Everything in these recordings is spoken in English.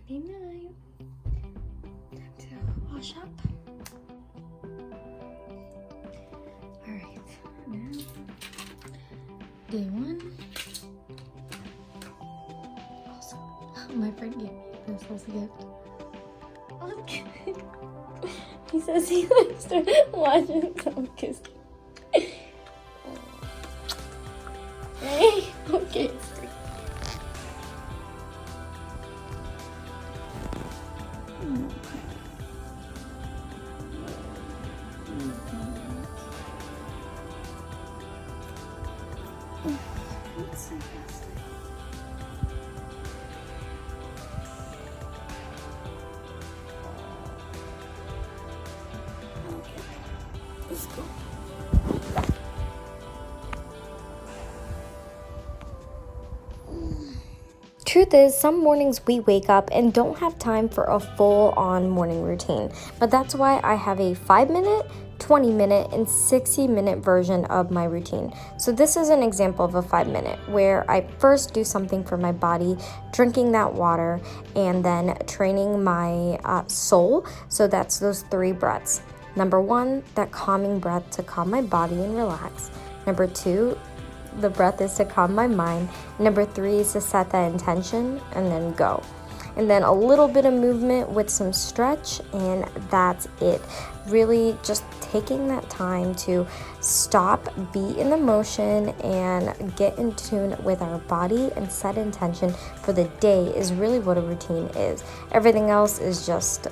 Friday night. Time to wash up. Alright, now day one. Also, my friend gave me this as a gift. Look. He says he likes to watch himself kiss. Hey, okay. Let's go. Truth is, some mornings we wake up and don't have time for a full-on morning routine, but that's why I have a 5-minute, 20-minute, and 60-minute version of my routine. So this is an example of a 5-minute where I first do something for my body, drinking that water, and then training my soul. So that's those 3 breaths. Number 1, that calming breath to calm my body and relax. Number 2, the breath is to calm my mind. Number 3 is to set that intention and then go. And then a little bit of movement with some stretch, and that's it. Really just taking that time to stop, be in the motion, and get in tune with our body and set intention for the day is really what a routine is. Everything else is just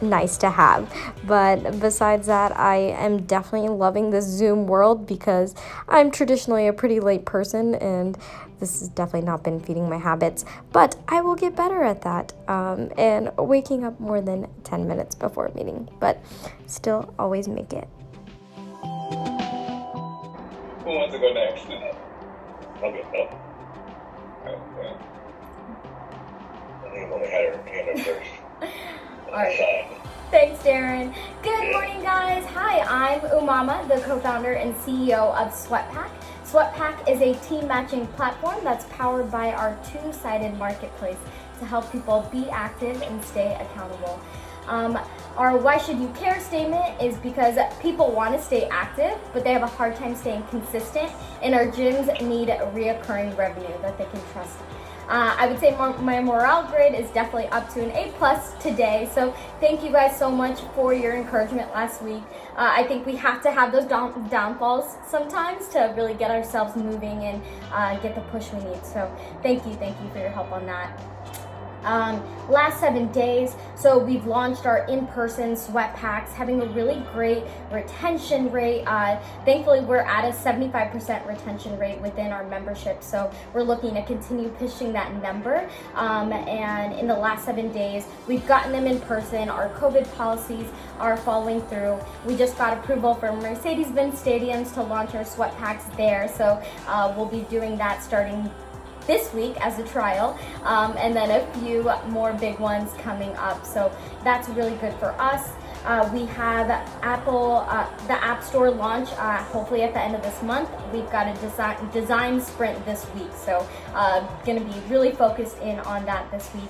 nice to have. But besides that, I am definitely loving this Zoom world because I'm traditionally a pretty late person, and this has definitely not been feeding my habits, but I will get better at that, and waking up more than 10 minutes before a meeting, but still always make it. Who wants to go next? I'll go. Okay. I think I've only had her hand up first. All right. Thanks, Darren. Good morning, guys. Hi, I'm Umama, the co-founder and CEO of Sweatpack. Sweatpack is a team matching platform that's powered by our two-sided marketplace to help people be active and stay accountable. Our why should you care statement is because people want to stay active, but they have a hard time staying consistent, and our gyms need reoccurring revenue that they can trust. I would say my morale grade is definitely up to an A+ today. So thank you guys so much for your encouragement last week. I think we have to have those downfalls sometimes to really get ourselves moving and get the push we need. So thank you for your help on that. Last 7 days, so we've launched our in-person sweat packs, having a really great retention rate. Thankfully, we're at a 75% retention rate within our membership, so we're looking to continue pushing that number. And in the last 7 days, we've gotten them in person. Our COVID policies are following through. We just got approval from Mercedes-Benz Stadiums to launch our sweat packs there, so we'll be doing that starting this week as a trial, and then a few more big ones coming up. So that's really good for us. We have Apple, the App Store launch, hopefully at the end of this month. We've got a design sprint this week. So gonna be really focused in on that this week.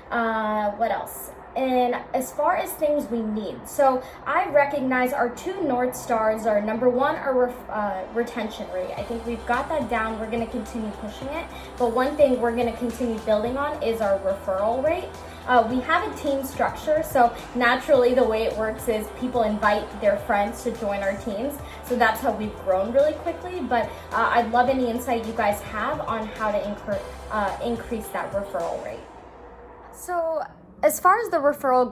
What else? And as far as things we need, so I recognize our 2 North Stars are number 1, our retention rate. I think we've got that down. We're going to continue pushing it. But one thing we're going to continue building on is our referral rate. We have a team structure, so naturally the way it works is people invite their friends to join our teams. So that's how we've grown really quickly. But I'd love any insight you guys have on how to increase that referral rate. So as far as the referral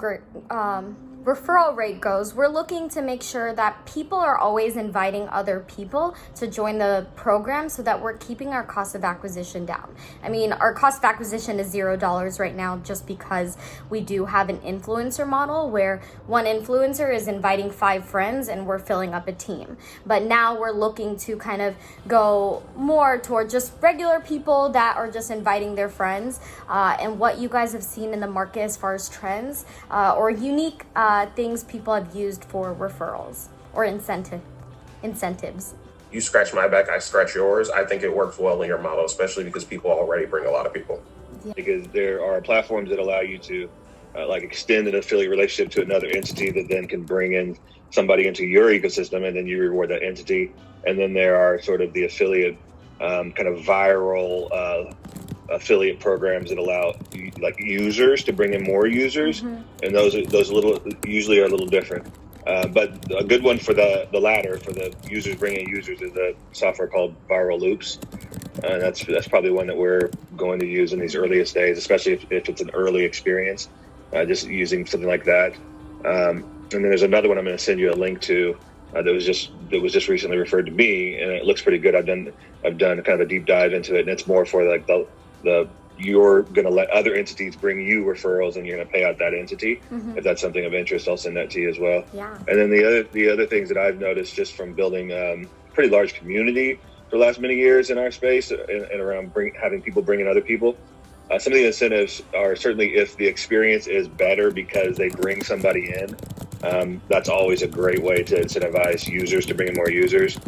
rate goes, we're looking to make sure that people are always inviting other people to join the program so that we're keeping our cost of acquisition down. I mean, our cost of acquisition is $0 right now just because we do have an influencer model where one influencer is inviting 5 friends and we're filling up a team. But now we're looking to kind of go more toward just regular people that are just inviting their friends, and what you guys have seen in the market as far as trends or unique things people have used for referrals or incentives. You scratch my back, I scratch yours. I think it works well in your model, especially because people already bring a lot of people. Because there are platforms that allow you to like extend an affiliate relationship to another entity that then can bring in somebody into your ecosystem, and then you reward that entity. And then there are sort of the affiliate kind of viral affiliate programs that allow like users to bring in more users, and those little usually are a little different. But a good one for the latter, for the users bringing users, is a software called Viral Loops. That's probably one that we're going to use in these earliest days, especially if it's an early experience, just using something like that. And then there's another one I'm going to send you a link to that was just recently referred to me, and it looks pretty good. I've done kind of a deep dive into it, and it's more for like the you're going to let other entities bring you referrals, and you're going to pay out that entity. If that's something of interest, I'll send that to you as well. Yeah. And then the other things that I've noticed just from building pretty large community for the last many years in our space and around having people bring in other people. Some of the incentives are certainly if the experience is better because they bring somebody in. That's always a great way to incentivize users to bring in more users.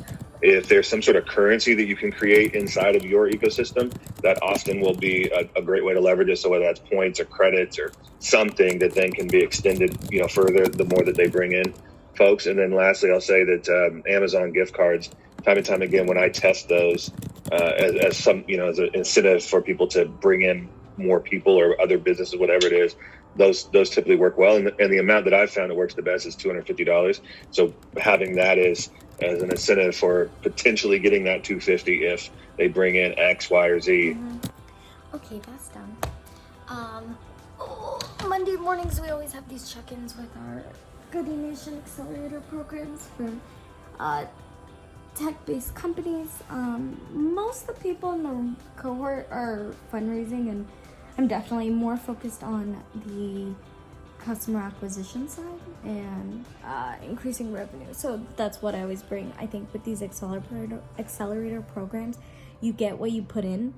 If there's some sort of currency that you can create inside of your ecosystem, that often will be a great way to leverage it. So whether that's points or credits or something that then can be extended, further the more that they bring in folks. And then lastly, I'll say that Amazon gift cards, time and time again, when I test those as some, as an incentive for people to bring in more people or other businesses, whatever it is, those typically work well. And the amount that I've found that works the best is $250. So having that as an incentive for potentially getting that $250 if they bring in X, Y, or Z. Okay, that's done. Monday mornings we always have these check-ins with our Goody Nation Accelerator programs for tech-based companies. Most of the people in the cohort are fundraising, and I'm definitely more focused on the customer acquisition side and increasing revenue. So that's what I always bring. I think with these accelerator programs, you get what you put in.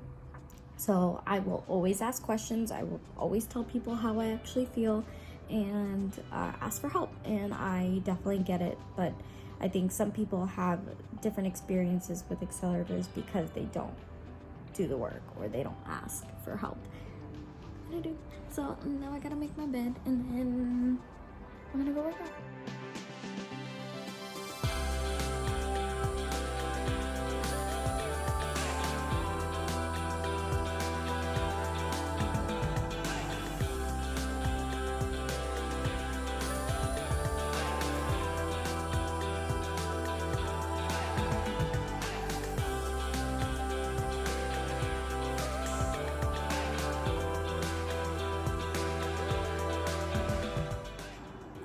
So I will always ask questions. I will always tell people how I actually feel and ask for help. And I definitely get it. But I think some people have different experiences with accelerators because they don't do the work or they don't ask for help. And I do. So now I gotta make my bed and then I'm gonna go work out.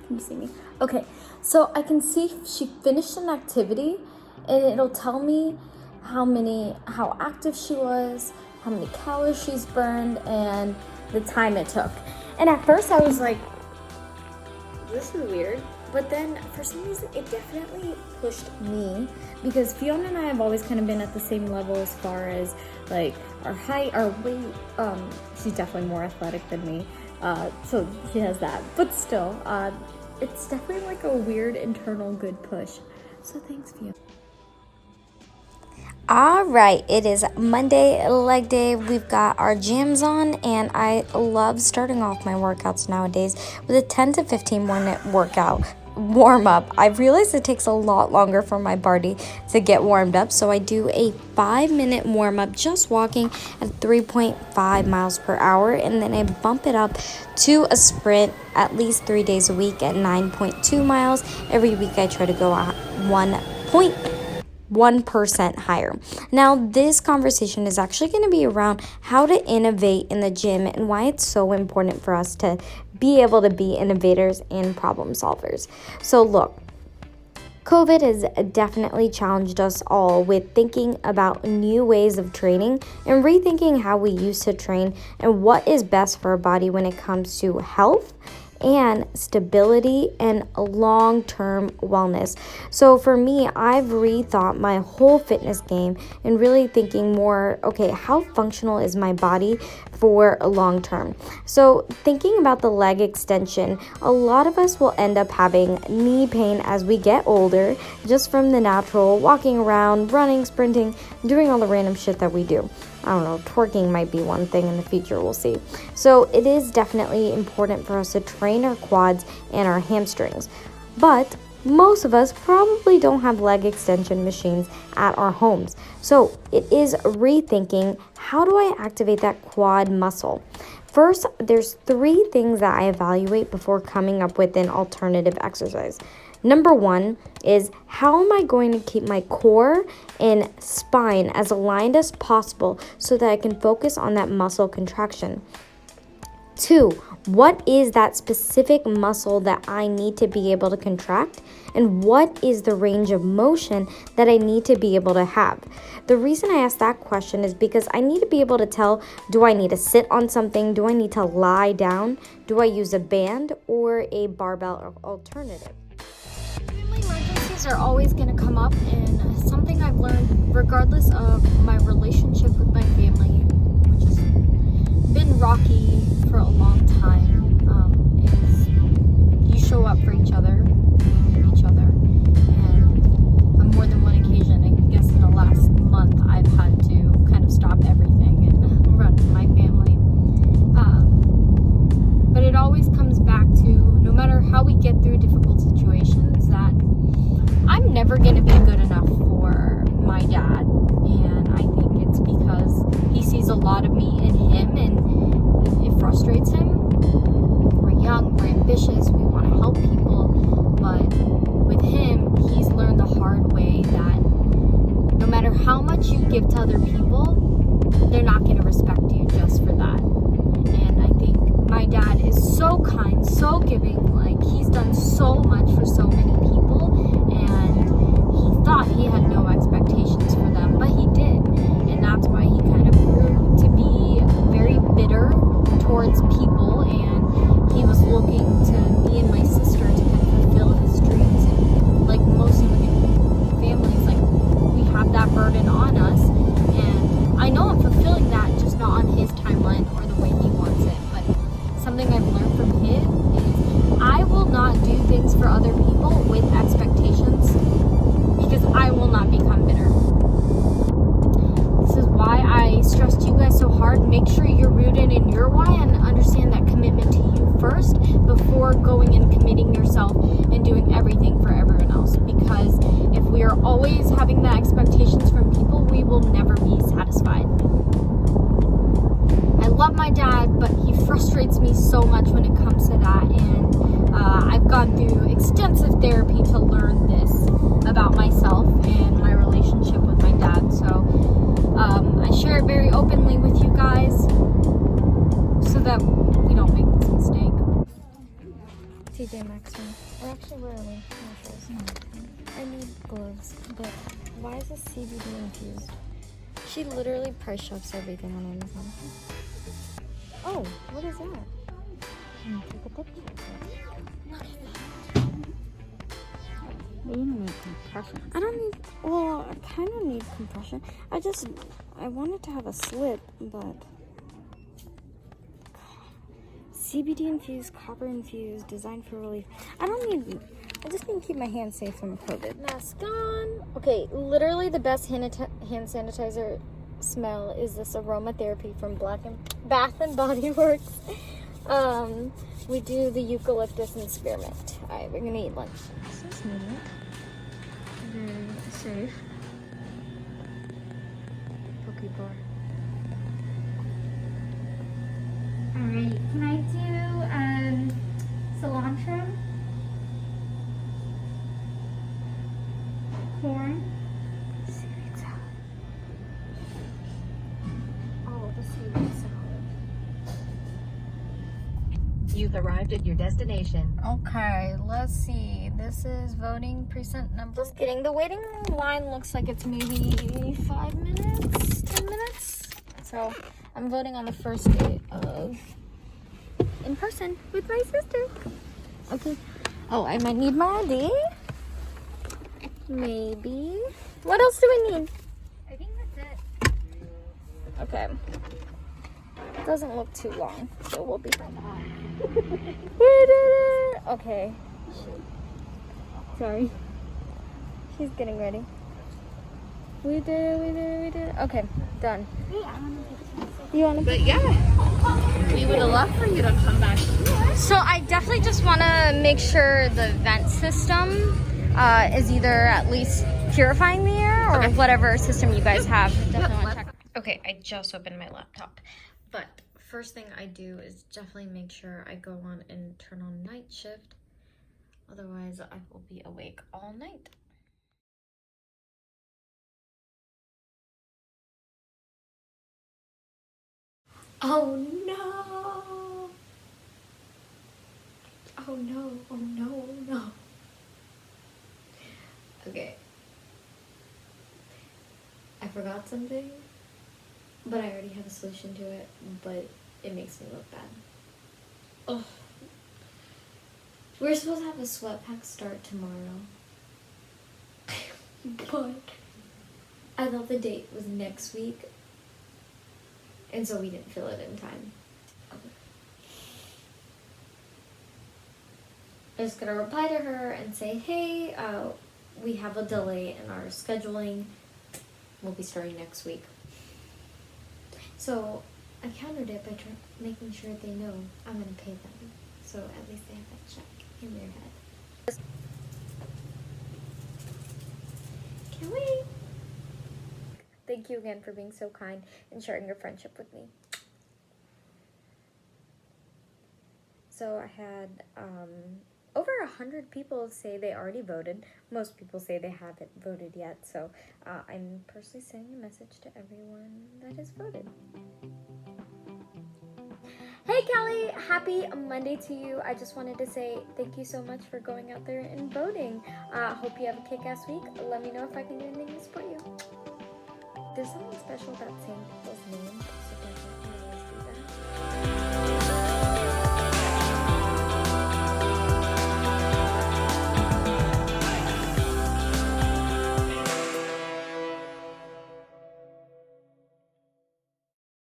Can you see me? Okay, so I can see she finished an activity and it'll tell me how active she was, how many calories she's burned, and the time it took. And at first I was like, this is weird. But then for some reason it definitely pushed me, because Fiona and I have always kind of been at the same level as far as like our height, our weight. She's definitely more athletic than me. So she has that, but still, it's definitely like a weird internal good push. So thanks, Fiona. All right, it is Monday leg day. We've got our gyms on, and I love starting off my workouts nowadays with a 10 to 15 minute workout warm up. I've realized it takes a lot longer for my body to get warmed up, so I do a 5-minute warm up just walking at 3.5 miles per hour, and then I bump it up to a sprint at least 3 days a week at 9.2 miles. Every week I try to go at 1% higher. Now, this conversation is actually going to be around how to innovate in the gym and why it's so important for us to be able to be innovators and problem solvers. So look, COVID has definitely challenged us all with thinking about new ways of training and rethinking how we used to train and what is best for our body when it comes to health and stability and long-term wellness. So for me, I've rethought my whole fitness game and really thinking more, okay, how functional is my body for a long term? So thinking about the leg extension, a lot of us will end up having knee pain as we get older, just from the natural walking around, running, sprinting, doing all the random shit that we do. I don't know, twerking might be one thing in the future, we'll see. So it is definitely important for us to train our quads and our hamstrings. But most of us probably don't have leg extension machines at our homes. So it is rethinking, how do I activate that quad muscle? First, there's 3 things that I evaluate before coming up with an alternative exercise. Number 1 is, how am I going to keep my core and spine as aligned as possible so that I can focus on that muscle contraction? 2, what is that specific muscle that I need to be able to contract? And what is the range of motion that I need to be able to have? The reason I ask that question is because I need to be able to tell, do I need to sit on something? Do I need to lie down? Do I use a band or a barbell alternative? Family emergencies are always going to come up, and something I've learned, regardless of my relationship with my family, which has been rocky for a long time, is you show up for each other, you need each other, and on more than one occasion, I guess in the last month, I've had to kind of stop everything and run to my family. But it always comes back to, no matter how we get through difficult situations, that I'm never going to be good enough for my dad. And I think it's because he sees a lot of me in him, and it frustrates him. We're young, we're ambitious, we want to help people. But with him, he's learned the hard way that no matter how much you give to other people, they're not going to respect you just for that. And I think my dad is so kind, so giving, like he's done so much for so many people, and he thought he had no expectations for them, but he did. And that's why he kind of grew to be very bitter towards people, and he was looking to me and my sister to kind of fulfill his dreams. And like most immigrant families, like we have that burden on us, and I know I'm fulfilling that, just not on his timeline or the way he wants it. But something I've learned from him is I will not do things for other people with expectations, because I will not become bitter. This is why I stressed you guys so hard. Make sure you're rooted in your why and understand that commitment to you first before going and committing yourself and doing everything for everyone else. Because if we are always having the expectations from people, we will never be satisfied. I love my dad, but he frustrates me so much when it comes to that. And I've gone through extensive therapy to learn this about myself and my relationship with my dad. So I share it very openly with you guys so that we don't make this mistake. TJ Maxx, or actually, where are we? I need gloves, but why is this CBD infused? She literally price shops everything on Amazon. Oh, what is that? Take a picture. You don't need compression. I don't need, well, I kind of need compression. I wanted to have a slip, but CBD infused, copper infused, designed for relief. I just need to keep my hands safe from COVID. Mask on. Okay, literally the best hand sanitizer smell is this aromatherapy from Bath and Body Works. We do the eucalyptus and spearmint. Alright, we're gonna eat lunch. This is neat. Very safe. Poke bar. Alright, can I do cilantro? Corn? Seaweed salad. Oh, the seaweed salad. You've arrived at your destination. Okay, let's see. This is voting precinct number. Just kidding. The waiting line looks like it's maybe 5 minutes, 10 minutes. So I'm voting on the first day of in person with my sister. Okay. Oh, I might need my ID. Maybe. What else do we need? I think that's it. Okay. Doesn't look too long, so we'll be fine. We did it! Okay. Sorry. She's getting ready. We did it. Okay, done. Wait, I want to take some. You want to? But yeah, we would have loved for you to come back. So I definitely just want to make sure the vent system is either at least purifying the air or whatever system you guys have. Definitely want to check. Okay, I just opened my laptop. But first thing I do is definitely make sure I go on and turn on night shift. Otherwise, I will be awake all night. Oh no! Oh no, oh no, oh no. Okay. I forgot something, but I already have a solution to it, but it makes me look bad. Oh. We're supposed to have a sweat pack start tomorrow. But I thought the date was next week, and so we didn't fill it in time. I'm just gonna reply to her and say, hey, we have a delay in our scheduling. We'll be starting next week. So I countered it by making sure they know I'm gonna pay them. So at least they have that check in their head. Can't wait. Thank you again for being so kind and sharing your friendship with me. So I had over 100 people say they already voted. Most people say they haven't voted yet. So I'm personally sending a message to everyone that has voted. Hey Kelly, happy Monday to you. I just wanted to say thank you so much for going out there and voting. Hope you have a kick-ass week. Let me know if I can do anything to support you. There's something special about saying people's names